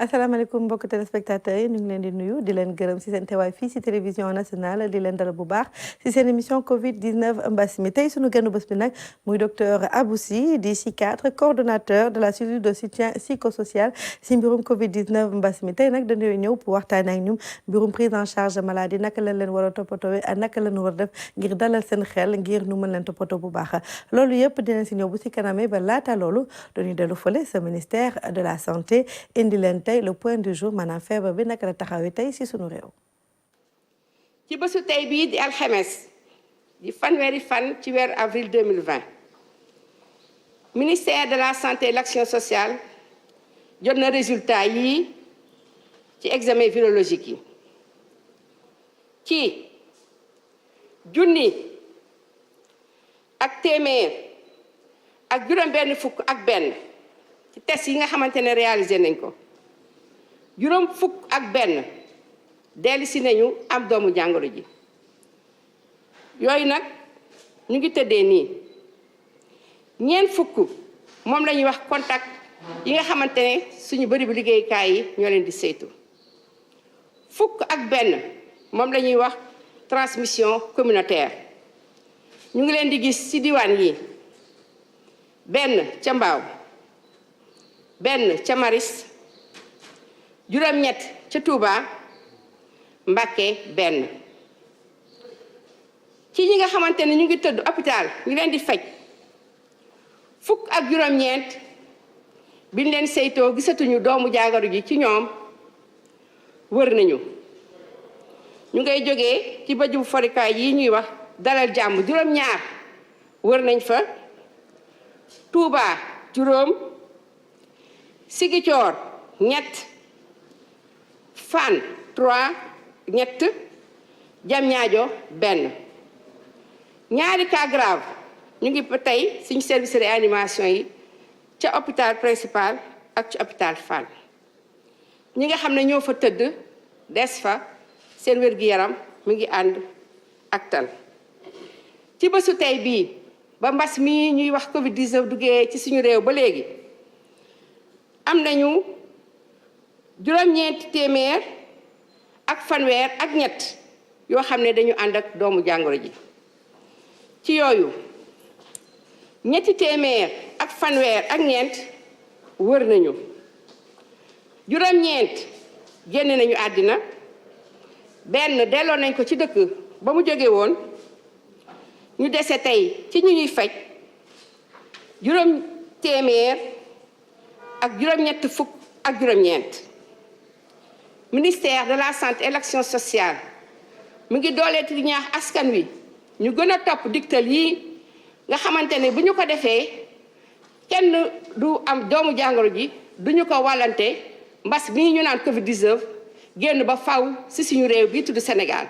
asalaamaaleykum mbokk téléspectateurs yi ñu ngi leen di nuyu di leen gërëm ci seen teewaay fii ci télévision nationale di leen dalal bu baax ci seen émission Covid 19 mbas mi tey sunu gënu bés bi nag muy docteur Abou Sy di psychiatre coordonnateur de la cellule de soutien psychosocial ci mbirum Covid 19 mbas mi tey nag dañuy ñëw pour waxtaanee ak ñum mbirum prise en charge maladie naka lañ leen war a toppatoowee ak naka lañ war a def ngir dalal seen xel ngir nu mën leen toppatoo bu baax loolu yëpp dinañ ci ñëw bu ci kanamee ba laata loolu dañuy dellu fële sa ministère de la santé indi leen le point du jour maanaam feebar bi naka la taxawee tey ci sunu réew. ci bésu tey bii di alxames di fanweeri fan ci weeru avril 2020 ministère de la santé et l'action sociale jot na résultat yi ci examen virologique yi ci junni ak téeméer ak juróom-benn fukk ak benn ci test yi nga xamante ne réalisé nañ ko. juróom fukk ak benn dellusi nañu am doomu jàngoro ji yooyu nag ñu ngi tëddee nii ñeent fukk moom la ñuy wax contact yi nga xamante ne suñu bëri bu liggéeykaay yi ñoo leen di saytu fukk ak benn moom la ñuy wax transmission communautaire ñu ngi leen di gis ci diwaan yi benn ca Mbao benn ca Maris juróom-ñett ca Touba Mbacké benn ci ñi nga xamante ne ñu ngi tëdd hôpital ñu leen di faj fukk ak juróom-ñeent biñ leen saytoo gisatuñu doomu jàngoro ji ci ñoom wër nañu ñu ngay jógee ci bëju forikaay yi ñuy wax dalal jàmm juróom-ñaar wër nañ fa Touba juróom Ziguinchor ñett Fann 3 ñett Diamniadio benn ñaari cas grave ñu ngi ba tey suñu service réanimation yi ca hôpital principal ak ci hôpital Fann ñi nga xam ne ñoo fa tëdd des fa seen wér-gi-yaram mu ngi ànd ak tan ci bésu tey bii ba mbas mi ñuy wax Covid 19 duggee ci suñu réew ba léegi am nañu juróom-ñeenti téeméer ak fanweer ak ñett yoo xam ne dañu ànd ak doomu jàngoro ji ci yooyu ñetti téeméer ak fanweer ak ñeent wër nañu juróom-ñeent génn nañu àddina benn delloo nañ ko ci dëkk ba mu jóge woon ñu dese tey ci ñu ñuy faj juróom téeméer ak juróom-ñett fukk ak juróom-ñeent ministère de la santé et l'action sociale mu ngi dooleeti di ñaax askan wi ñu gën a topp digtal yi nga xamante ne bu ñu ko defee kenn du am doomu jàngoro ji duñu ko wàllante mbas bii ñu naan Covid 19 génn ba faw ci suñu réew bi tudd Sénégal.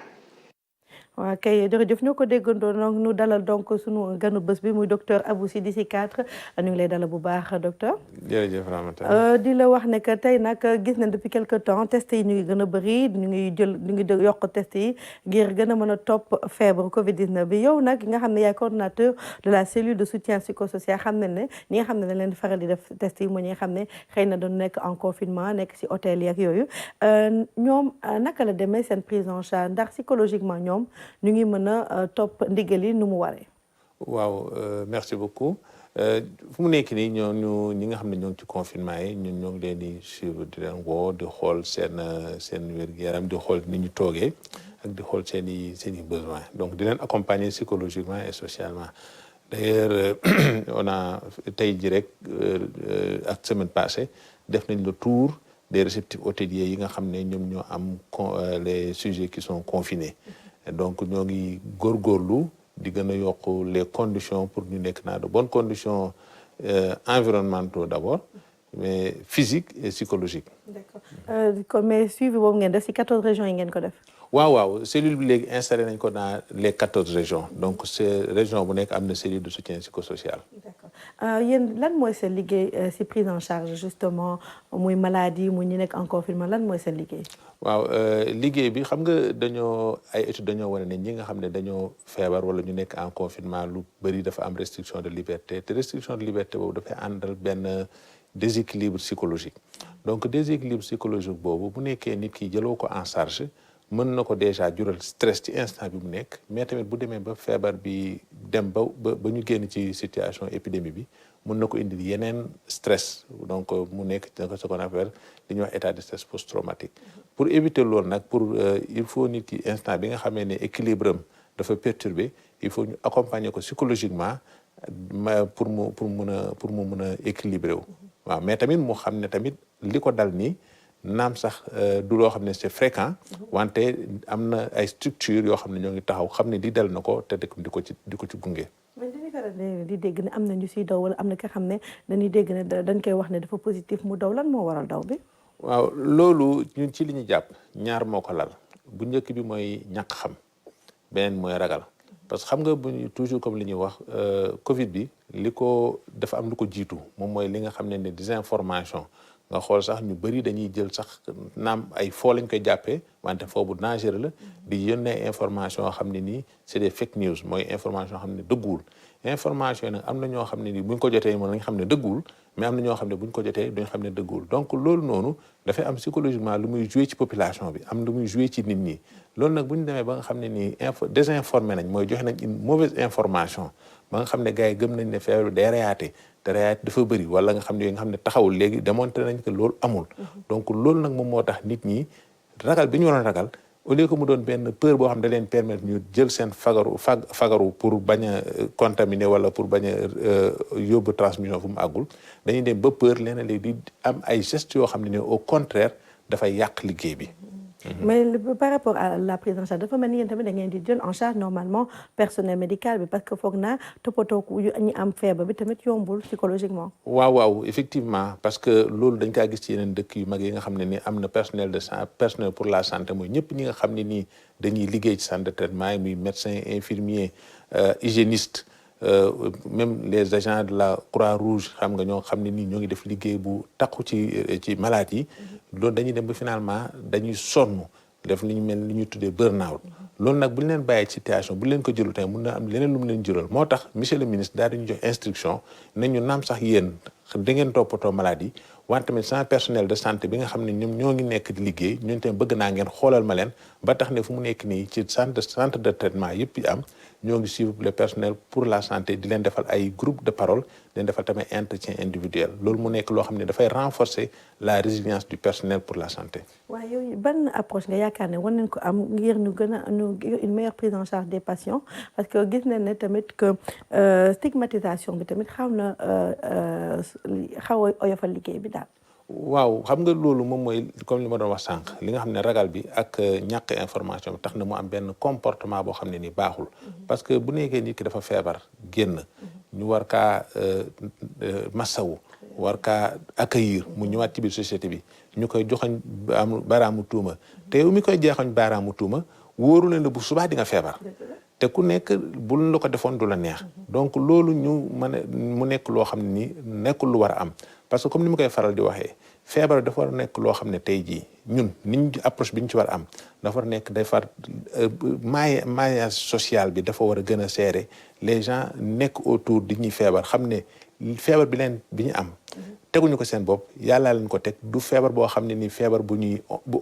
waaw kay jërëjëf ñoo ko déggandoo donc ñu dalal donc sunu ganu bés bi muy docteur Abou Sy di psychiatre ñu ngi lay dalal bu baax docteur. jërëjëf Ramata. di la wax ne que tey nag gis nañ depuis quelque temps test yi ñu ngi gën a bëri ñu ngi yokk test yi ngir gën a mën a topp feebar Covid 19 bi yow nag nga xam ne yaay coordonnateur de la cellule de soutien psychosocial xam nañ ne ñi nga xam ne dañ leen di faral di def test yi mooy ñi nga xam ne xëy na doon nekk en confinement nekk ci hôtel yi ak yooyu ñoom naka la demee seen prise en charge ndax psychologiquement ñoom. ñu ngi mën a topp ndigal yi nu mu waree. waaw merci beaucoup fu mu nekk nii ñi nga xam ne ñoo ngi ci confinement yi ñun ñoo ngi leen di suivre di leen woo di xool seen wér-gu-yaram di xool ni ñu toogee ak di xool seen i besoins donc di leen accompagner psychologiquement et socialement d'ailleurs on a tey ji rek ak semaine passée def nañ le tour des réceptifs hôteliers yi nga xam ne ñoom ñoo am les sujets qui sont confinés. donc ñoo ngi góorgóorlu di gën a yokk les conditions pour ñu nekk naa de bonnes conditions environnementaux d'abord mais physiques et psychologiques. d'accord mais suivi boobu ngeen def ci 14 régions yi ngeen ko def. waaw cellule bi léegi installé nañ ko dans les 14 régions donc c'est région bu nekk am na cellule de soutien psychosocial. d'accord yéen lan mooy seen liggéey ci prise en charge justement muy maladie muy ñi nekk en confinement lan mooy seen liggéey. waaw liggéey bi xam nga ay études dañoo wane ne ñi nga xam ne dañoo feebar wala ñu nekk en confinement lu bëri dafa am restriction de liberté te restriction de liberté boobu dafay àndal benn déséquilibre psychologique donc déséquilibre psychologique boobu bu nekkee nit ki jëloo ko en charge mën na ko déjà jural stress ci instant bi mu nekk mais tamit bu demee ba feebar bi dem ba ñu génn ci situation épidémie bi mën na ko indil yeneen stress donc mu nekk ce qu'on appelle li ñuy wax état de stress post-traumatique pour éviter loolu nag il faut nit ki instant bi nga xamee ne équilibre am dafa perturbé il faut ñu accompagner ko psychologiquement pour mu mën a équilibrer wu waaw mais tamit mu xam ne tamit li ko dal nii naam sax du loo xam ne c'est fréquent wante am na ay structures yoo xam ne ñoo ngi taxaw xam ne di dal na ko te di ko ci gunge. mais dañuy faral di dégg ne am na ñu siy daw wala am na nga xam ne dañuy dégg ne dañ koy wax ne dafa positif mu daw lan moo waral daw bi. waaw loolu ñun ci li ñu jàpp ñaar moo ko lal bu njëkk bi mooy ñàkk xam beneen mooy ragal parce que xam nga bu toujours comme li ñuy wax Covid bi li ko dafa am lu ko jiitu moom mooy li nga xam ne désinformation. nga xool sax ñu bëri dañuy jël sax naam ay foo lañ koy jàppee wante foofu dangereux la di yónnee information yoo xam ne nii c'est des fake news mooy information yoo xam ne dëgguwul information yi nag am na ñoo xam ne nii buñ ko jotee mën nañ xam ne dëgguwul mais am na ñoo xam ne buñ ko jotee duñ xam ne dëgguwul donc loolu noonu dafay am psychologiquement lu muy jouer ci population bi am lu muy jouer ci nit ñi loolu nag bu ñu demee ba nga xam ne nii désinformé nañ mooy joxe nañ une mauvaise information ba nga xam ne gars yi gëm nañ ne feebar bi day reyaate te reyaate dafa bëri wala nga xam ne taxawul léegi démontré nañ que loolu amul donc loolu nag moom moo tax nit ñi ragal bi ñu waroon ragal au lieu que mu doon benn peur boo xam ne da leen permettre ñu jël seen fagaru pour bañ a contaminer wala pour bañ a yóbbu transmission fu mu àggul dañuy dem ba peur leen léegi di am ay gestes yoo xam ne au contraire dafay yàq liggéey bi. mais par rapport à la prise en charge dafa mel ni yéen tamit da ngeen di jël en charge normalement personnel médical bi parce que foog naa toppatoo ñi am feebar bi tamit yombul psychologiquement. waaw effectivement parce que loolu dañ kaa gis ci yeneen dëkk yu mag yi nga xam ne ni am na personnel pour la santé mooy ñëpp ñi nga xam ne nii dañuy liggéey ci centre de traitement yi muy médecin infirmier hygiéniste même les agents de la Croix-Rouge xam nga ñoo xam ne nii ñoo ngi def liggéey bu takku ci malade yi loolu dañuy dem ba finalement dañuy sonn def li ñu mel ni ñuy tuddee burn-out loolu nag bu ñu leen bàyyee situation bu ñu leen ko jëlu tey mun na am leneen lu mu leen jural moo tax monsieur le ministre daal dañu jox instruction ne ñu naam sax yéen da ngeen toppatoo malade yi wante tamit sans personnel de santé bi nga xam ne ñoom ñoo ngi nekk di liggéey ñun tamit bëgg naa ngeen xoolal ma leen ba tax ne fu mu nekk nii ci centre de traitement yëpp yi am ñoo ngi suivre le personnel pour la santé di leen defal ay groupe de parole di leen defal tamit entretien individuel loolu mu nekk loo xam ne dafay renforcer la résilience du personnel pour la santé. waaw yow ban approche nga yaakaar ne war nañ ko am ngir ñu gën a une meilleure prise en charge des patients parce que gis nañ ne tamit que stigmatisation bi tamit xaw a oyofal liggéey bi daal. waaw xam nga loolu moom mooy comme li ma doon wax sànq li nga xam ne ragal bi ak ñàkk information bi tax na mu am benn comportement boo xam ne ni baaxul parce que bu nekkee nit ki dafa feebar génn ñu war kaa massawu war kaa accueillir mu ñëwaat ci biir société bi ñu koy joxoñ baaraamu tuuma te yow mi koy jeexoñ baaraamu tuuma wóoru leen la bu subaa di nga feebar te ku nekk bul la ko defoon du la neex donc loolu ñu mu nekk loo xam ne ni nekkul lu war a am parce que comme ni ma koy faral di waxee feebar dafa war a nekk loo xam ne tey jii ñun niñ approche bi ñu ci war a am dafa war a nekk maillage social bi dafa war a gën a serré les gens nekk autour di ñuy feebar xam ne feebar bi ñu am teguñu ko seen bopp yàllaa leen ko teg du feebar boo xam ne nii feebar bu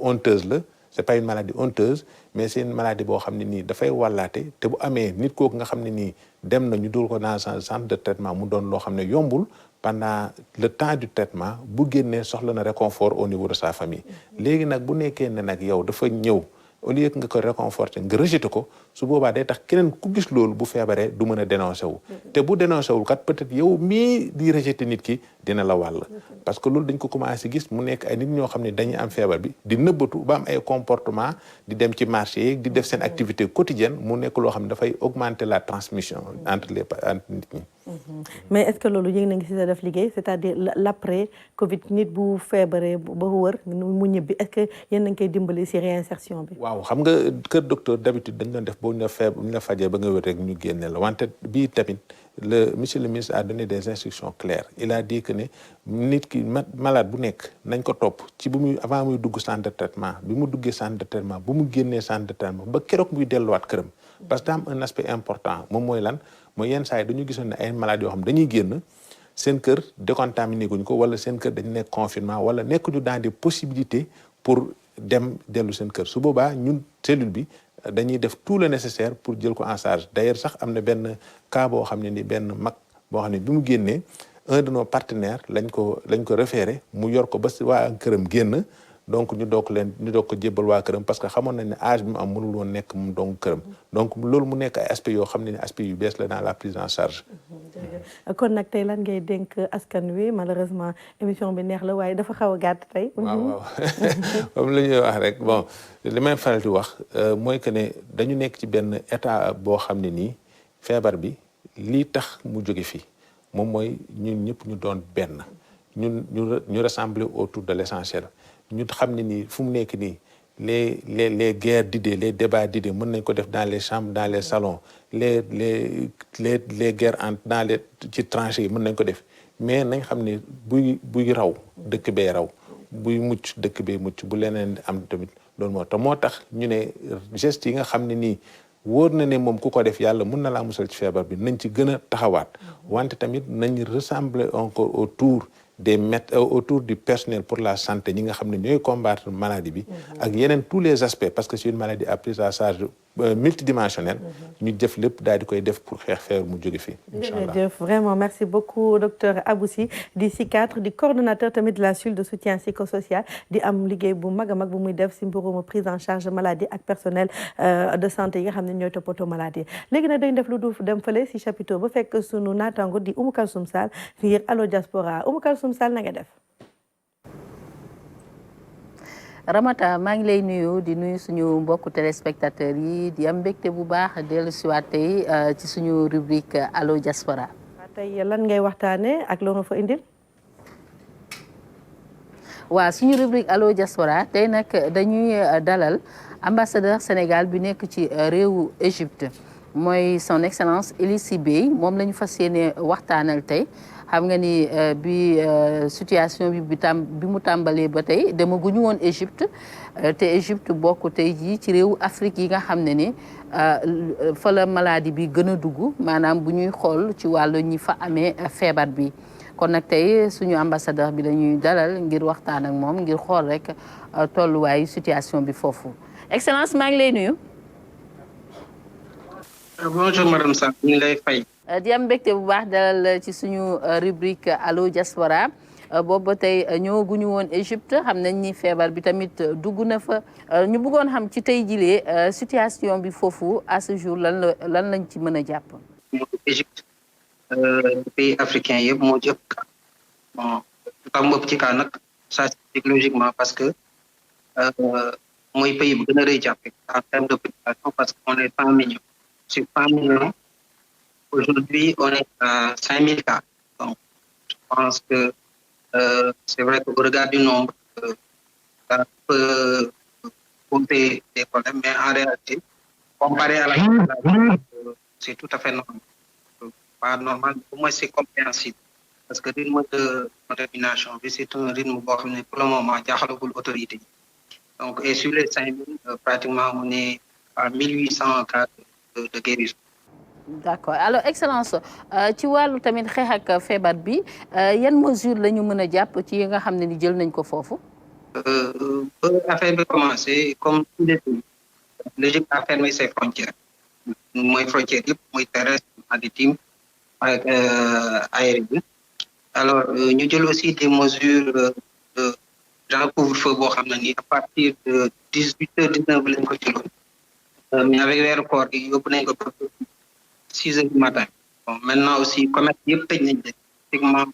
honteuse la c'est pas une maladie honteuse mais c'est une maladie boo xam ne nii dafay wàllaate te bu amee nit kooku nga xam ne nii dem na ñu dul ko dans un centre de traitement mu doon loo xam ne yombul pendant le temps du traitement bu génnee soxla na réconfort au niveau de sa famille léegi nag bu nekkee ne nag yow dafa ñëw au lieu que nga ko réconforter nga rejeter ko su boobaa day tax keneen ku gis loolu bu feebaree du mën a dénoncer wu te bu dénoncer wul kat peut-être yow mii di rejeter nit ki dina la wàll parce que loolu dañ ko commencé gis mu nekk ay nit ñoo xam ne dañuy am feebar bi di nëbbatu ba am ay comportement di dem ci marché yi di def seen activité quotidienne mu nekk loo xam ne dafay augmenter la transmission entre nit ñi. mais est-ce que loolu yëg na ngi si sa def liggéey c'est-à-dire l'après Covid nit bu feebaree ba wër mu ñibbi est-ce que yéen a ngi koy dimbali si réinsertion bi. waaw xam nga kër docteur d'habitude dañ doon def boo ñu la fajee ba nga wér rek ñu génne la wante bii tamit monsieur le ministre a donné des instructions claires il a dit que ne nit ki malade bu nekk nañ ko topp ci bu muy avant muy dugg centre de traitement bi mu duggee centre de traitement bu mu génnee centre de traitement ba keroog muy delluwaat këram parce que daa am un aspect important moom mooy lan mooy yenn saa yi dañu gisoon ne ay malades yoo xam dañuy génn seen kër décontaminé guñ ko wala seen kër dañ nekk confinement wala nekkuñu dans des possibilités pour dem dellu seen kër su boobaa ñun cellule bi dañuy def tout le nécessaire pour jël ko en charge d'ailleurs sax am na benn cas boo xam ne ni benn mag boo xam ne bi mu génnee un de nos partenaires lañ ko référé mu yor ko ba si waa këram génn donc ñu doog ko jébbal waa këram parce que xamoon nañ ne âge bi mu am mënul woon nekk moom donc këram donc loolu mu nekk ay aspects yoo xam ne aspects yu bees la dans la prise en charge. kon nag tey lan ngay dénk askan wi malheureusement émission bi neex la waaye dafa xaw a gàtt tey. waaw comme la ñuy wax rek bon li may faral di wax mooy que ne dañu nekk ci benn état boo xam ne nii feebar bi lii tax mu jóge fii moom mooy ñun ñëpp ñu doon benn ñu rassembler autour de l'essentiel. ñu xam ne nii fu mu nekk nii les guerres d'idées les débats d'idées mën nañ ko def dans les chambres dans les salons les guerres dans les ci tranchées yi mën nañ ko def mais nañ xam ne buy raw dëkk bee raw buy mucc dëkk bee mucc bu leneen am tamit loolu moo tax ñu ne gestes yi nga xam ne nii wóor na ne moom ku ko def yàlla mën na laa musal ci feebar bi nañ ci gën a taxawaat wante tamit nañ rassembler encore autour du personnel pour la santé ñi nga xam ne ñooy combattre maladie bi ak yeneen tous les aspects parce que c'est une maladie à prise en charge multidimensionnelle ñu def lépp daal di koy def pour xeex feebar mu jóge fii inchallah jërëjëf vraiment merci beaucoup docteur Aboussi di psychiatre di coordonnateur tamit de la cellule de soutien psychosocial di am liggéey bu mag a mag bu muy def si mbirum prise en charge maladie ak personnel de santé yi nga xam ne ñooy toppatoo maladie léegi nag dañ def lu du dem fële si chapiteau ba fekk sunu naataango di Oumou Kalsoum Sall ngir Allo Diaspora Oumou Kalsoum Sall na nga def. Ramata maa ngi lay nuyu di nuyu suñu mbokku téléspectateurs yi di am mbégte bu baax dellu siwaat tey ci suñu rubrique Allo Diaspora. tey lan ngay waxtaanee ak loo fa indil. waaw suñu rubrique Allo Diaspora tey nag dañuy dalal ambassadeur Sénégal bi nekk ci réewu Égypte mooy son excellence Elissi Bey moom la ñu fas yéene waxtaanal tey. xam nga ni bi situation bi mu tàmbalee ba tey demaguñu woon Égypte te Égypte bokk tey jii ci réewu Afrique yi nga xam ne ni fa la maladie bi gën a dugg maanaam bu ñuy xool ci wàllu ñi fa amee feebar bi kon nag tey suñu ambassadeur bi dañuy dalal ngir waxtaan ak moom ngir xool rek tolluwaayu situation bi foofu excellence maa ngi lay nuyu. Bonjour madame Sarr ñu ngi lay fay. di am mbégte bu baax dalal ci suñu rubrique Allo Diaspora boobu ba tey ñëwaguñu woon Égypte xam nañ ni feebar bi tamit dugg na fa ñu bëggoon xam ci tey jilee situation bi foofu à ce jour lan lañ ci mën a jàpp. Égypte pays africain yëpp moo ci ëpp cas bon tax mu ëpp ci cas nag ça c'est logiquement parce que mooy pays bu gën a rëy ci Afrique en termes de population parce que on est 100 millions sur 100 millions. Aujourd'hui, on est à 5000 cas. Donc, je pense que c'est vrai qu'au regard du nombre, ça peut poser des problèmes, mais en réalité, comparé à la c'est tout à fait normal. Pas normal, pour moi, c'est compréhensible. Parce que le rythme de contamination, c'est un rythme pour le moment, il y a l'autorité. Donc, et sur les 5000, pratiquement, on est à 1800 cas de guérison. D'accord alors excellence ci wàllu tamit xeex ak feebar bi yan mesure la ñu mën a jàpp ci yi nga xam ne ni jël nañ ko foofu. Affaire bi commencé comme tous les pays l'Égypte a fermé ses frontières mooy frontières yëpp mooy terrestre maritime ak aérien alors ñu jël aussi des mesures de genre couvre-feu boo xam ne ni à partir de 18h 19 lañ ko jëloon mais avec weeru koor gi yóbbu nañ ko 6h du matin. Bon, maintenant aussi, comme pratiquement,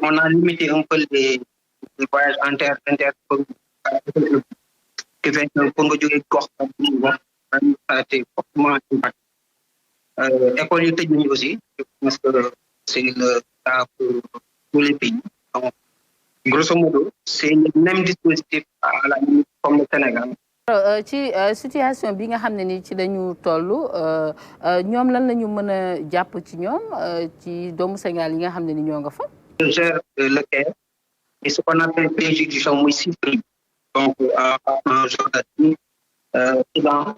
on a limité un peu les voyages inter qui fait que pour nous jouer corps, ça a été fortement impacté. École yu aussi, je pense que c'est le cas pour tous les pays. Donc, grosso modo, c'est le même dispositif à la limite comme le Sénégal. ci situation bi nga xam ne ni ci dañu toll ñoom lan la ñu mën a jàpp ci ñoom ci doomu Sénégal yi nga xam ne ni ñoo nga fa. Je gère le Caire et ce qu'on appelle les juridictions muy 6 pays donc en Jordanie, Soudan,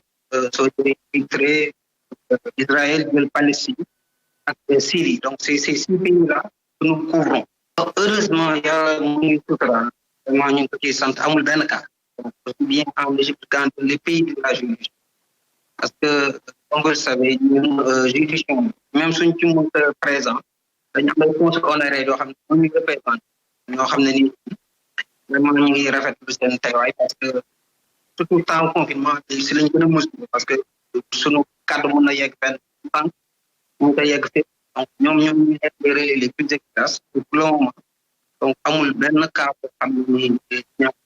Érythrée, Israël, Palestine ak Syrie. Donc c'est ces 6 pays-là que nous couvrons. Donc, heureusement yàlla mu ngi sutural vraiment ñu ngi ko ciy sant amul benn cas. Donc aussi bien en Égypte qu'en les pays de la juridiction. Parce que comme vous le savez ñun juridiction même suñ ci mën présent dañu am ay consul honoraire yoo xam ne ñu représenté ñoo xam ne ni vraiment ñu ngi rafetlu seen teewaay parce que surtout temps confinement si lañ gën a mesurer parce que sunu kàddu mën na yegg fenn temps mu ko yegg fépp donc ñoom ñu nekk les relais les plus efficaces pour le moment donc amul benn cas boo xam ne ni ñàkk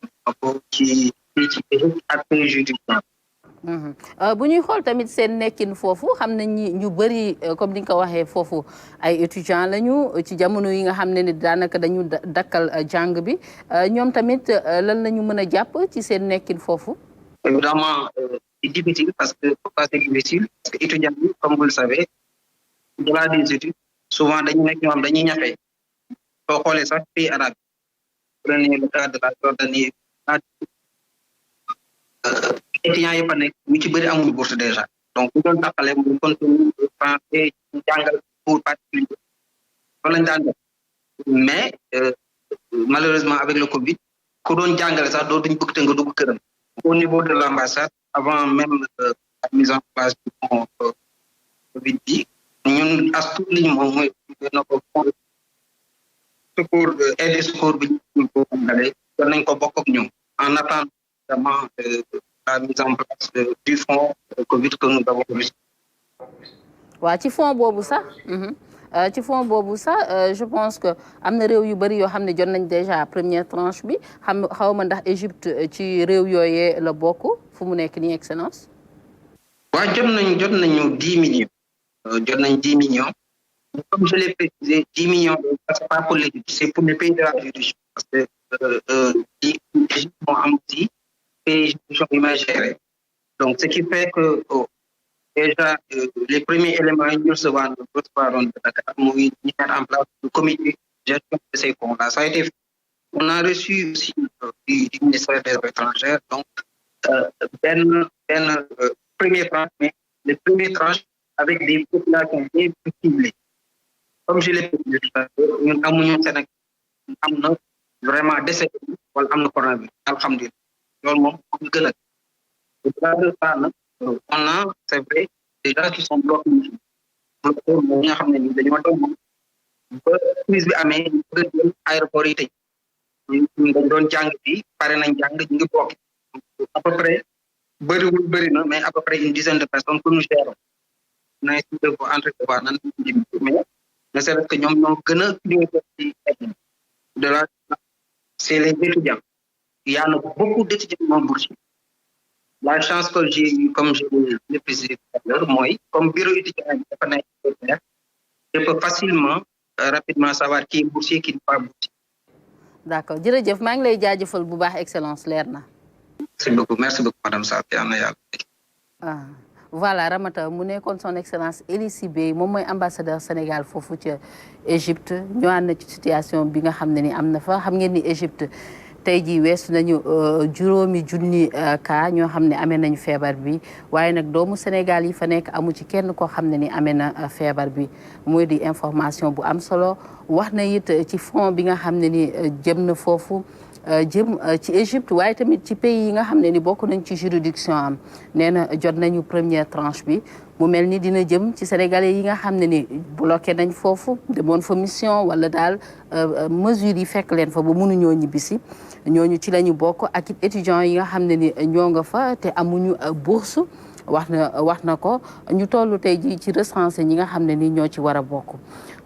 ko ci Égypte ak pays juridiction. bu ñuy xool tamit seen nekkin foofu xam nañ ni ñu bëri comme ni nga ko waxee foofu ay étudiants lañu ci jamono yi nga xam ne ni daanaka dañu dakkal jàng bi ñoom tamit lan la ñu mën a jàpp ci seen nekkin foofu. Évidemment c'est difficile parce que pourquoi c'est difficile parce que étudiants yi comme vous le savez au-delà des études souvent dañu nekk ñoo xam dañuy ñafe soo xoolee sax pays arabe prenez le cas de la Jordanie étudiants yi fa nekk ñu ci bëri amuñu bourse déjà donc bu doon taxalee mu continue français jàngal cours particulier loolu lañ daan def mais malheureusement avec le Covid ku doon jàngale sax doo duñ bëgg te nga dugg këram au niveau de l'ambassade avant même la mise en place du fonds Covid bi ñun as tuut liñ moom mooy na ko secours aide secours bi ñu ko jàngale doon nañ ko bokk ak ñoom en attendant vraiment la mise en place du fonds Covid que nous avons reçu. waaw ci fonds boobu sax ci fonds boobu sax je pense que am na réew yu bëri yoo xam ne jot nañ déjà première tranche bi xaw ma ndax Égypte ci réew yooyee la bokk fu mu nekk nii excellence. waaw jot nañu 10 millions. jot nañ 10 millions. Comme je l'ai précisé 10 millions c'est pas pour l'Égypte c'est pour les pays de la juridiction parce que l'Égypte moo am aussi pays juridiction yi may gérer donc ce qui fait que déjà les premiers éléments yi ñu recevoir de Dakar muy ñu mettre en place le comité de gestion de ces fonds-là ça a été fait. On a reçu aussi du ministère des Affaires étrangères donc benn première tranche mais les premières tranches avec des populations bien ciblées comme je l'ai dit ñun amuñu Sénégal am na vraiment décès wala am na coronavirus alhamdulilah loolu moom ñu gën a au-delà de ça nag on a c'est vrai des gens qui sont bloqués ñi nga xam ne ni dañoo dem ba crise bi amee ñu bëgg a jël aéroport yi tey dañ doon jàng fii pare nañ jàng ñu ngi bloqué à peu près bëri na mais à peu près une dizaine de personnes que nous gérons na si de ko entrevoir nan mais ne serait-ce que ñoom ñoo gën a priorité ci de là c'est les étudiants il y a beaucoup d'étudiants non boursiers la chance que j'ai eu comme je l'ai précisé tout à l'heure mooy comme bureau étudiant bi dafa nekk je peux facilement rapidement savoir qui est boursier qui n'est pas boursier. D'accord jërëjëf maa ngi lay jaajëfal bu baax excellence leer na. merci beaucoup madame Sarr yal na yàlla. Voilà Ramata mu nekkoon son excellence Elissi Bey moom mooy ambassadeur Sénégal foofu ca Égypte ñëwaat na ci situation bi nga xam ne ni am na fa xam ngeen ni Égypte tey jii weesu nañu juróomi junni cas ñoo xam ne amee nañu feebar bi waaye nag doomu Sénégal yi fa nekk amu ci kenn koo xam ne ni amee na feebar bi muy di information bu am solo wax na it ci fond bi nga xam ne ni jëm na foofu jëm ci Égypte waaye tamit ci pays yi nga xam ne ni bokk nañ ci juridiction am nee na jot nañu première tranche bi mu mel ni dina jëm ci sénégalais yi nga xam ne ni bloqué nañ foofu demoon fa mission wala daal mesures yi fekk leen fa ba mënuñoo ñibbisi ñooñu ci la ñu bokk ak étudiants yi nga xam ne ni ñoo nga fa te amuñu bourse wax na ko ñu toll tey ji ci recensé ñi nga xam ne ni ñoo ci war a bokk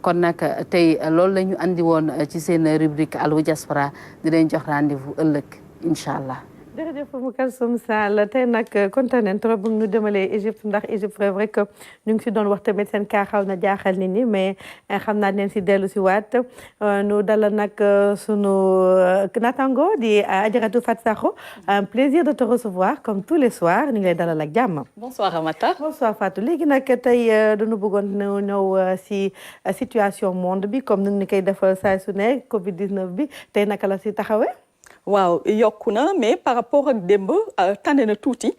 kon nag tey loolu la ñu andi woon ci seen rubrique Allo Diaspora di leen jox rendez-vous ëllëg incha allah. jërëjëf Moukalsoum Sall tey nag kontaan nañ trop bu ñu demalee Égypte ndax Égypte c'est vrai que ñu ngi si doon wax tamit seen kaa xaw na jaaxal nit ñi mais xam naa neen si dellu si waat nu dalal nag sunu natango di Adjaratou Fatou Sakho un plaisir de te recevoir comme tous les soirs ñu ngi lay dalal ak jàmm. bonsoir Ramata. bonsoir Fatou léegi nag tey dañu bëggoon ñëw si situation monde bi comme ni ñu koy defal saa su ne Covid 19 bi tey naka la si taxawee. waaw yokku na mais par rapport ak démb tane na tuuti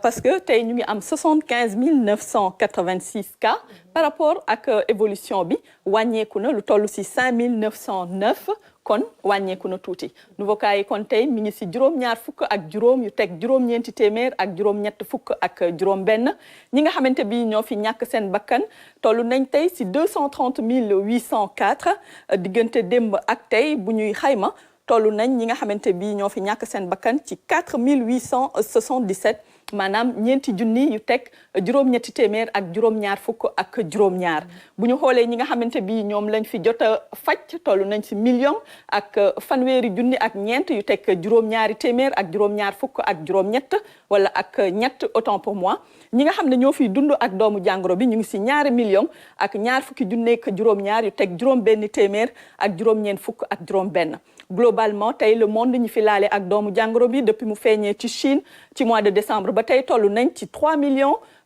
parce que tey ñu ngi am 75 986 cas par rapport ak évolution bi wàññeeku na lu toll si 5 909 kon wàññeeku na tuuti nouveau cas yi kon tey mi ngi si juróom-ñaar fukk ak juróom yu teg juróom-ñeenti téeméer ak juróom-ñett fukk ak juróom-benn ñi nga xamante bi ñoo fi ñàkk seen bakkan toll nañ tey si 230 804 diggante démb ak tey bu ñuy xayma. tollu nañ ñi nga xamante bi ñoo fi ñàkk seen bakkan ci 4877 maanaam ñeenti junni yu teg juróom-ñetti téeméer ak juróom-ñaar fukk ak juróom-ñaar bu ñu xoolee ñi nga xamante bi ñoom lañ fi jot a faj tollu nañ ci million ak fanweeri junni ak ñeent yu teg juróom-ñaari téeméer ak juróom-ñaar fukk ak juróom-ñett wala ak ñett autant pour moi ñi nga xam ne ñoo fiy dund ak doomu jàngoro bi ñu ngi ci ñaari million ak ñaar fukki junni ak juróom-ñaar yu teg juróom-benn téeméer ak juróom-ñeent fukk ak juróom-benn. Globalement tey le monde ñi fi laale ak doomu jàngoro bi depuis mu feeñee ci Chine ci mois de décembre ba tey tollu nañ ci 3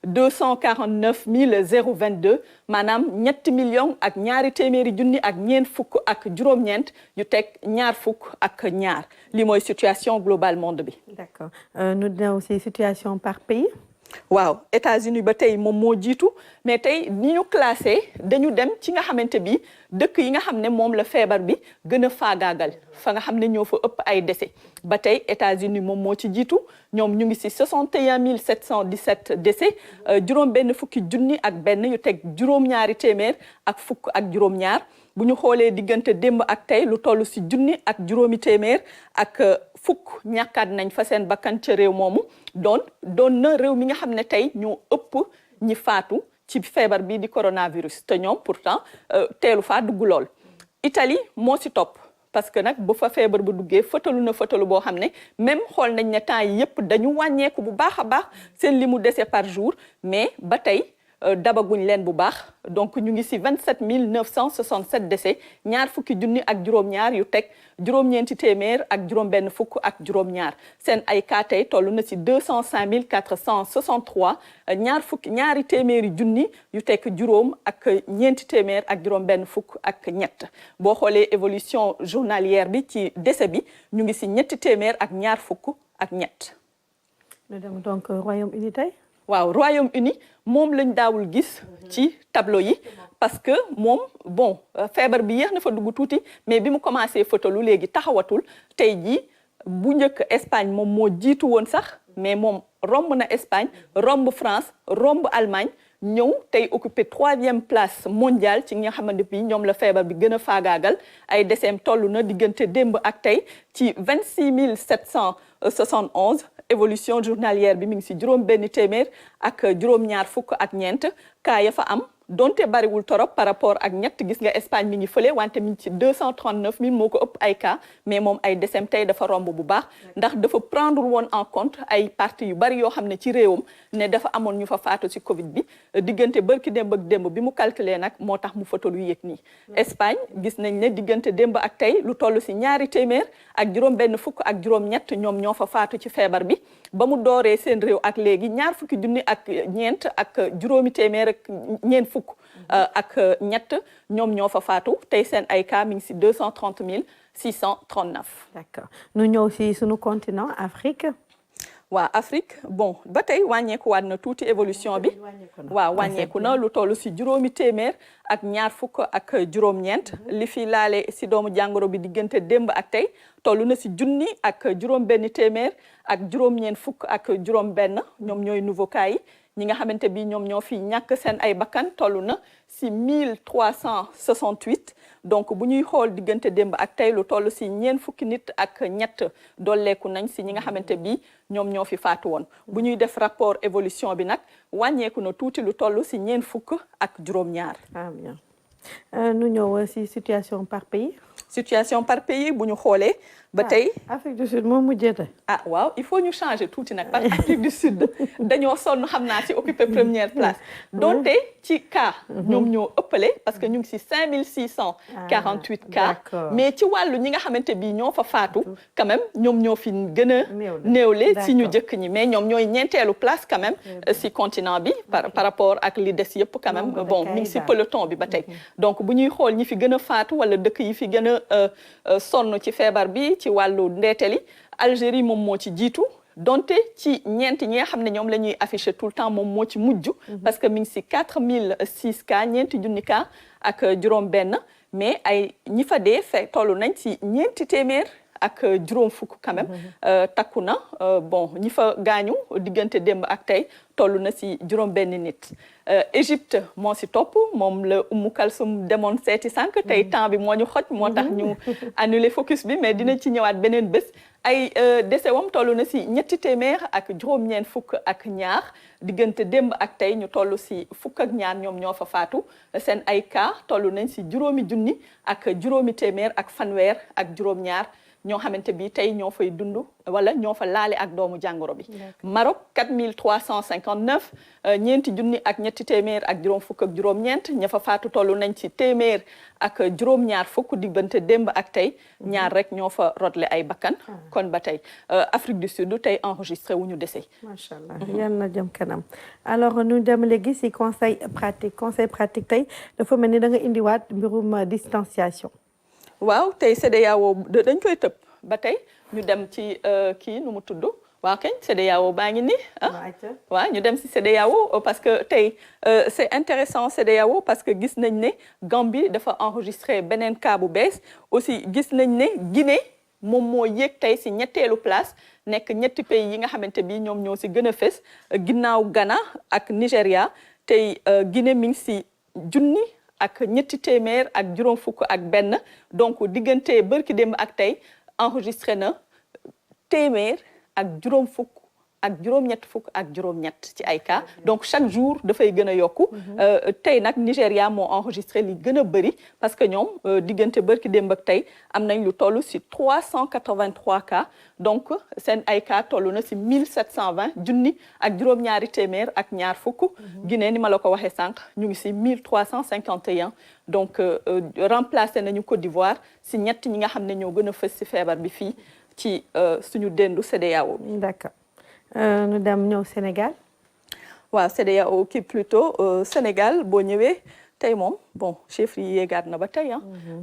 249 022 maanaam ñetti millions ak ñaari téeméeri junni ak ñeent fukk ak juróom-ñeent yu teg ñaar fukk ak ñaar li mooy situation globale monde bi. D'accord. Nous dina aussi situation par pays. waaw États-Unis ba tey moom moo jiitu mais tey ni ñu classé dañu dem ci nga xamante bi dëkk yi nga xam ne moom la feebar bi gën a faagaagal fa nga xam ne ñoo fa ëpp ay décès ba tey États-Unis moom moo ci jiitu ñoom ñu ngi ci 61 717 décès juróom benn fukki junni ak benn yu teg juróom-ñaari téeméer ak fukk ak juróom-ñaar bu ñu xoolee diggante démb ak tey lu toll ci junni ak juróomi téeméer ak fukk ñàkkaat nañ fa seen bakkan ca réew moomu doon na réew mi nga xam ne tey ñoo ëpp ñi faatu ci feebar bi di coronavirus te ñoom pourtant teelu faa dugg lool. Italie moo ci topp parce que nag bu fa feebar bu duggee fëtalu boo xam ne même xool nañ ne temps yi yëpp dañu wàññeeku bu baax a baax seen li mu décès par jour mais ba tey dabaguñ leen bu baax donc ñu ngi ci 27 967 décès ñaar fukki junni ak juróom-ñaar yu teg juróom-ñeenti téeméer ak juróom-benn fukk ak juróom-ñaar seen ay cas tey toll na ci 205 463 ñaari téeméeri junni yu teg juróom ak ñeenti téeméer ak juróom-benn fukk ak ñett boo xoolee évolution journalière bi ci décès bi ñu ngi ci ñetti téeméer ak ñaar fukk ak ñett. ñu dem donc Royaume-Uni tey. waaw Royaume-Uni moom lañ daawul gis ci tableau yi parce que moom bon feebar bi yéex na fa dugg tuuti mais bi mu commencé fëtalu léegi taxawatul tey jii bu njëkk Espagne moom moo jiitu woon sax mais moom romb na Espagne romb France romb Allemagne ñëw tey occupé 3e place mondiale ci nga xamante bi ñoom la feebar bi gën a faagaagal ay décès toll na diggante démb ak tey ci 26 771 évolution journalière bi mi ngi ci juróom benn téeméer ak juróom-ñaar fukk ak ñeent cas ya fa am donte bariwul torop par rapport ak ñett gis nga Espagne mi ngi fële wante mi ngi ci 239 000 moo ko ëpp ay cas mais moom ay décès tey dafa romb bu baax ndax dafa prendre woon en compte ay parties yu bari yoo xam ne ci réewam ne dafa amoon ñu fa faatu ci Covid bi diggante bërki démb ak démb bi mu calculé nag moo tax mu fëtalu yëg nii. Espagne gis nañ ne diggante démb ak tey lu toll ci ñaari téeméer ak juróom benn fukk ak juróom-ñett ñoom ñoo fa faatu ci feebar bi ba mu dooree seen réew ak léegi ñaar fukki junni ak ñeent ak juróomi téeméer ak ñeent fukk ak ñett ñoom ñoo fa faatu tey seen ay cas mi ngi ci 230 639. D'accord nu ñëw ci sunu continent Afrique. waa Afrique bon ba tey wàññeeku waat na tuuti évolution bi waaw wàññeeku na lu toll ci juróomi téeméer ak ñaar fukk ak juróom-ñeent li fi laale ci doomu jàngoro bi diggante démb ak tey toll na ci junni ak juróom benn téeméer ak juróom-ñeent fukk ak juróom benn ñoom ñooy nouveau cas yi ñi nga xamante bi ñoom ñoo fi ñàkk seen ay bakkan toll na ci 1368 donc bu ñuy xool diggante démb ak tey lu toll ci ñeent fukki nit ak ñett dolleeku nañ ci ñi nga xamante bi ñoom ñoo fi faatu woon bu ñuy def rapport évolution bi nag wàññeeku na tuuti lu toll ci ñeent fukk ak juróom-ñaar. Ah bien. Nu ñëw ci situation par pays. situation par pays bu ñu xoolee ba tey Afrique du Sud moom mujjee tey. ah waaw il faut ñu changer tuuti nag parce que Afrique du Sud dañoo sonn xam naa ci occuper première place donte ci cas ñoom ñoo ëppale parce que ñu ngi ci 5648 cas mais ci wàllu ñi nga xamante bi ñoo fa faatu quand même ñoom ñoo fi gën a néewle ci ñu jëkk ñi mais ñoom ñooy ñeenteelu place quand même ci continent bi par rapport ak li des yëpp quand même bon mi ngi ci peloton bi ba tey donc bu ñuy xool ñi fi gën a faatu wala dëkk yi fi gën a sonn ci feebar bi ci wàllu ndeetali Algérie moom moo ci jiitu donte ci ñeent ñi nga xam ne ñoom la ñuy affiché tout le temps moom moo ci mujj parce que mi ngi si 4006 cas ñeenti junni cas ak juróom benn mais ay ñi fa dee fekk toll nañ si ñeenti téeméer ak juróom fukk quand même takku na bon ñi fa gaañu diggante démb ak tey toll na si juróom benn nit Égypte moo si topp moom la Umu Kalsum demoon seeti sànq tey temps bi moo ñu xoj moo tax ñu annulé focus bi mais dina ci ñëwaat beneen bés ay décès wam toll na si ñetti téeméer ak juróom-ñeent fukk ak ñaar diggante démb ak tey ñu toll si fukk ak ñaar ñoom ñoo fa faatu seen ay cas toll nañ si juróomi junni ak juróomi téeméer ak fanweer ak juróom-ñaar ñoo xamante bi tey ñoo fay dund wala ñoo fa laale ak doomu jàngoro bi Maroc 4359 ñeenti junni ak ñetti téeméer ak juróom fukk ak juróom-ñeent ña fa faatu toll nañ ci téeméer ak juróom-ñaar fukk diggante démb ak tey ñaar rek ñoo fa rotle ay bakkan kon ba tey Afrique du Sud tey enregistré wu ñu décès macha allah yal na jëm kanam alors ñu dem léegi si conseil pratique tey dafa mel ni da nga indiwaat mbirum distanciation waaw tey CEDEAO dañ koy tëb ba tey ñu dem ci kii nu mu tudd waaw kañ CEDEAO baa ngi nii waaw ñu dem ci CEDEAO parce que tey c'est intéressant CEDEAO parce que gis nañ ne Gambie dafa enregistré beneen cas bu bees aussi gis nañ ne Guinée moom moo yéeg tey ci ñetteelu place nekk ñetti pays yi nga xamante bi ñoom ñoo ci gën a fës ginnaaw Ghana ak Nigéria tey Guinée mi ngi ci junni ak ñetti téeméer ak juróom fukk ak benn donc diggante bërki démb ak tey enregistré na téeméer ak juróom fukk ak juróom-ñett fukk ak juróom-ñett ci ay cas donc chaque jour dafay gën a yokku tey nag Nigéria moo enregistré li gën a bëri parce que ñoom diggante bërki démb ak tey am nañ lu toll si 383 cas donc seen ay cas toll na si 1720 junni ak juróom-ñaari téeméer ak ñaar fukk Guinée ni ma la ko waxee sànq ñu ngi si 1351 donc remplacé nañu Côte d'Ivoire si ñett ñi nga xam ne ñoo gën a fës si feebar bi fii ci suñu dendu CEDEAO bi. D'accord. Ñu dem ñëw Sénégal. waaw CEDEAO kii plutôt Sénégal boo ñëwee tey moom bon chiffres yi yéegaat na ba tey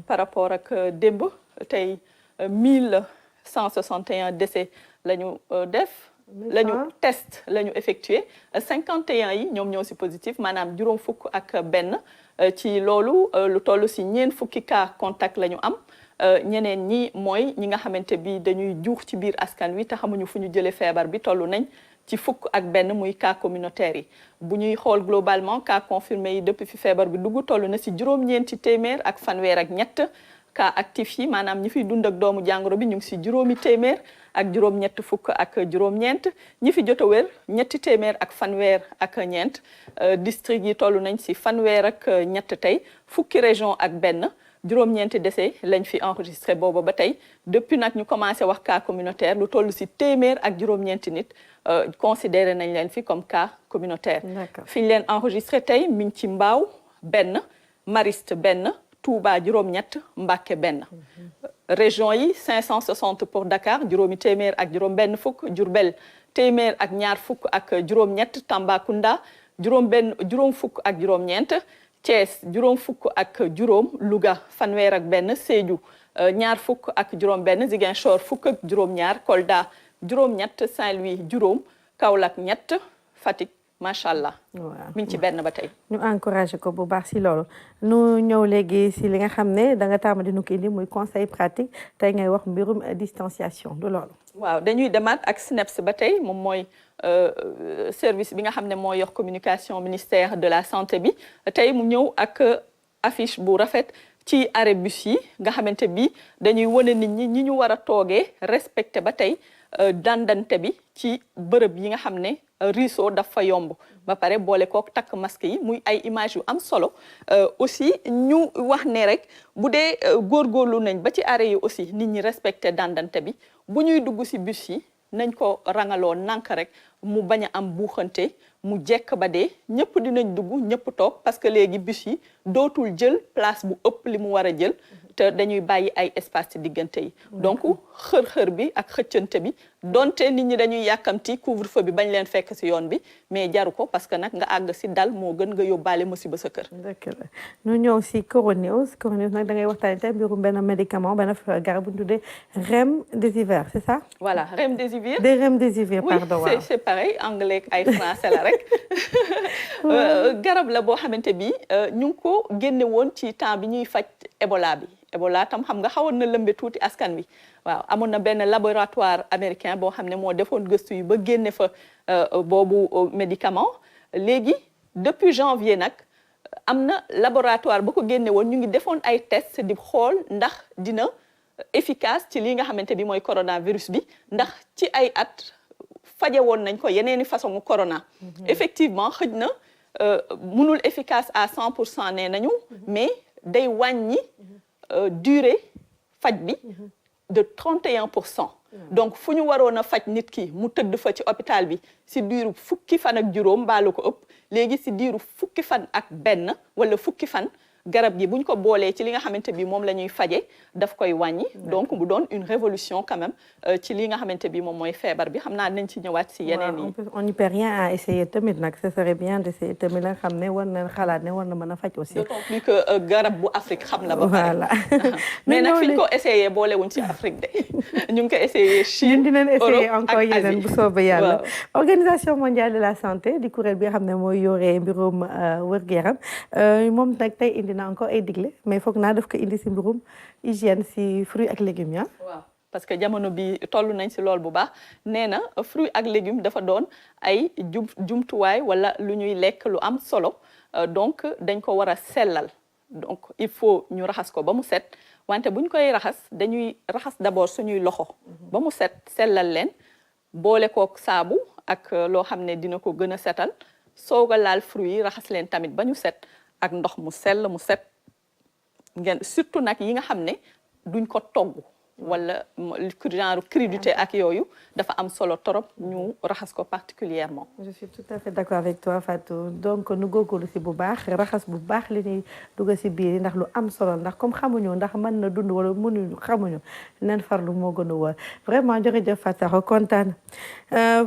par rapport ak démb tey 1161 décès la ñu def. la ñu test la ñu effectué 51 yi ñoom ñoo si positif maanaam juróom fukk ak benn ci loolu lu toll si ñeent fukki cas contact la ñu am. ñeneen ñi mooy ñi nga xamante bi dañuy juux ci biir askan wi te xamuñu fu ñu jëlee feebar bi toll nañ ci fukk ak benn muy cas communautaire yi bu ñuy xool globalement cas confirmé yi depuis fi feebar bi dugg toll na si juróom-ñeenti téeméer ak fanweer ak ñett cas actif yi maanaam ñi fiy dund ak doomu jàngoro bi ñu ngi si juróomi téeméer ak juróom-ñett fukk ak juróom-ñeent ñi fi jot a wér ñetti téeméer ak fanweer ak ñeent district yi toll nañ si fanweer ak ñett tey fukki région ak benn juróom-ñeenti décès lañ fi enregistré booba ba tey depuis nag ñu commencé wax cas communautaire lu toll si téeméer ak juróom-ñeenti nit considéré nañ leen fi comme cas communautaire fi ñu leen enregistré tey mi ngi ci Mbao benn Mariste benn Touba juróom-ñett Mbacké benn région yi 560 pour Dakar juróomi téeméer ak juróom-benn fukk Diourbel téeméer ak ñaar fukk ak juróom-ñett Tambacounda juróom fukk ak juróom-ñeent Thiès juróom fukk ak juróom Louga fanweer ak benn Sédhiou ñaar fukk ak juróom benn Ziguinchor fukk ak juróom ñaar Kolda juróom-ñett Saint-Louis juróom Kaolack ñett Fatick macha allah. mi ngi ci benn ba tey. ñu encouragé ko bu baax si loolu nu ñëw léegi si li nga xam ne da nga tàmm di nu ko indi muy conseil pratique tey ngay wax mbirum distanciation du loolu. waaw dañuy demaat ak SNEIPS ba tey moom mooy service bi nga xam ne moo yor communication ministère de la santé bi tey mu ñëw ak affiche bu rafet ci arrêt bus yi nga xamante bi dañuy wane nit ñi ñu war a toogee respecté ba tey dandante bi ci bërëb yi nga xam ne riso dafa yomb ba pare boole kook takk masque yi muy ay image yu am solo aussi ñu wax ne rek bu dee góorgóorlu nañ ba ci arrêt yi aussi nit ñi respecté dandante bi bu ñuy dugg ci bus yi nañ ko rangaloo nank rek mu bañ a am buuxante mu jekk ba dee ñëpp dinañ dugg ñëpp toog parce que léegi bus yi dootul jël place bu ëpp li mu war a jël te dañuy bàyyi ay espace ci diggante yi donc xër-xër bi ak xëccante bi donte nit ñi dañuy yàkkamti couvre-feu bi bañ leen fekk ci yoon bi mais jaru ko parce que nag nga àgg ci dal moo gën nga yóbbaale musiba sa kër. dëgg la ñu ñëw ci coronews nag da ngay waxtaanee tey mbirum benn médicament benn garab bu ñu tuddee remdesivir c'est ça. voilà remdesivir. remdesivir pardon oui c'est pareil anglais ay français la rek garab la boo xamante bi ñu ngi ko génne woon ci temps bi ñuy faj Ebola bi. Ebola tam xam nga xawoon na lëmbe tuuti askan wi waaw amoon na benn laboratoire américain boo xam ne moo defoon gëstu yi ba génne fa boobu médicament léegi depuis janvier nag am na laboratoire ba ko génne woon ñu ngi defoon ay test di xool ndax dina efficace ci lii nga xamante bi mooy coronavirus bi ndax ci ay at faje woon nañ ko yeneeni façon corona effectivement xëj na mënul efficace à 100% nee nañu mais day wàññi durée faj bi de 31%. donc fu ñu waroon a faj nit ki mu tëdd fa ci hôpital bi si diiru fukki fan ak juróom mbaalu ko ëpp léegi si diiru fukki fan ak benn wala fukki fan garab gi buñ ko boolee ci li nga xamante bi moom la ñuy faje daf koy wàññi donc mu doon une révolution quand même ci li nga xamante bi moom mooy feebar bi xam naa nañ ci ñëwaat si yeneen yi on n'y peut rien à essayer tamit nag ce serait bien d'essayer tamit la nga xam ne war na xalaat ne war na mën a faj aussi d'autant plus que garab bu Afrique xam na ba pare voilà mais nag fi ñu ko essayé boole wuñ ci Afrique de ñu ngi ko essayé Chine dinañ essayer Europe encore ak yeneen bu soobee yàlla organisation mondiale de la santé di kuréel bi nga xam ne mooy yore mbirum wér-gu-yaram moom nag tey indi na encore ay digle mais foog naa daf ko indi si mbirum hygiène si fruits ak légumes ya waaw parce que jamono bi toll nañ si lool bu baax nee na fruits ak légumes dafa doon ay jumtuwaay wala lu ñuy lekk lu am solo donc dañ ko war a sellal donc il faut ñu raxas ko ba mu set wante buñ koy raxas dañuy raxas d'abord suñuy loxo ba mu set sellal leen boole kook saabu ak loo xam ne dina ko gën a setal soog a laal fruits yi raxas leen tamit ba ñu set ak ndox mu sell mu set ngeen surtout nag yi nga xam ne duñ ko togg wala genre crudité ak yooyu dafa am solo torop ñu raxas ko particulièrement je suis tout à fait d'accord avec toi Fatou donc nu góorgóorlu si bu baax raxas bu baax li ñuy dugg si biir yi ndax lu am solo ndax comme xamuñu ndax mën na dund wala mënuñu xamuñu nen farlu moo gën a wër vraiment jërëjëf Fatou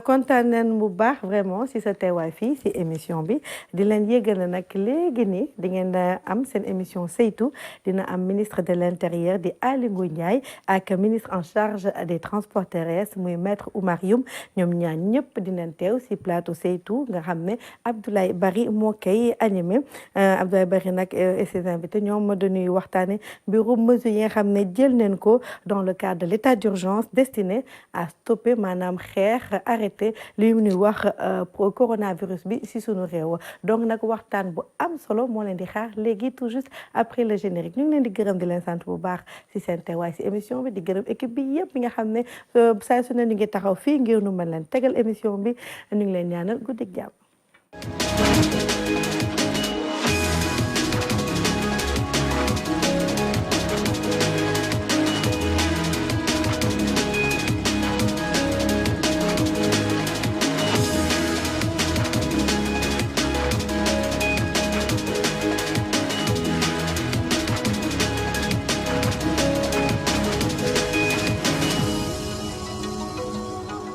kontaan nañ bu baax vraiment si sa teewaay fii si émission bi di leen yëgal nag léegi nii di ngeen am seen émission saytu dina am ministre de l'intérieur di Aly Ngouille Ndiaye ak ministre en charge des transports terrestres muy maître Oumar Youm ñoom ñaar ñëpp dinañ teew si plateau saytu nga xam ne Abdoulaye Bari moo koy animé Abdoulaye Bari nag et ses invités ñoom dañuy waxtaane mbirum mesures yi nga xam ne jël nañ ko dans le cadre de l'état d'urgence destiné à stopper maanaam xeex arrêté li ñuy wax coronavirus bi si sunu réew donc nag waxtaan bu am solo moo leen di xaar léegi tout juste après le générique ñu ngi leen di gërëm di leen sant bu baax si seen teewaay si émission bi di gërëm équipe bi yëpp bi nga xam ne saa su ne ñu ngi taxaw fii ngir nu mën leen tegal émission bi ñu ngi leen ñaanal guddi jàmm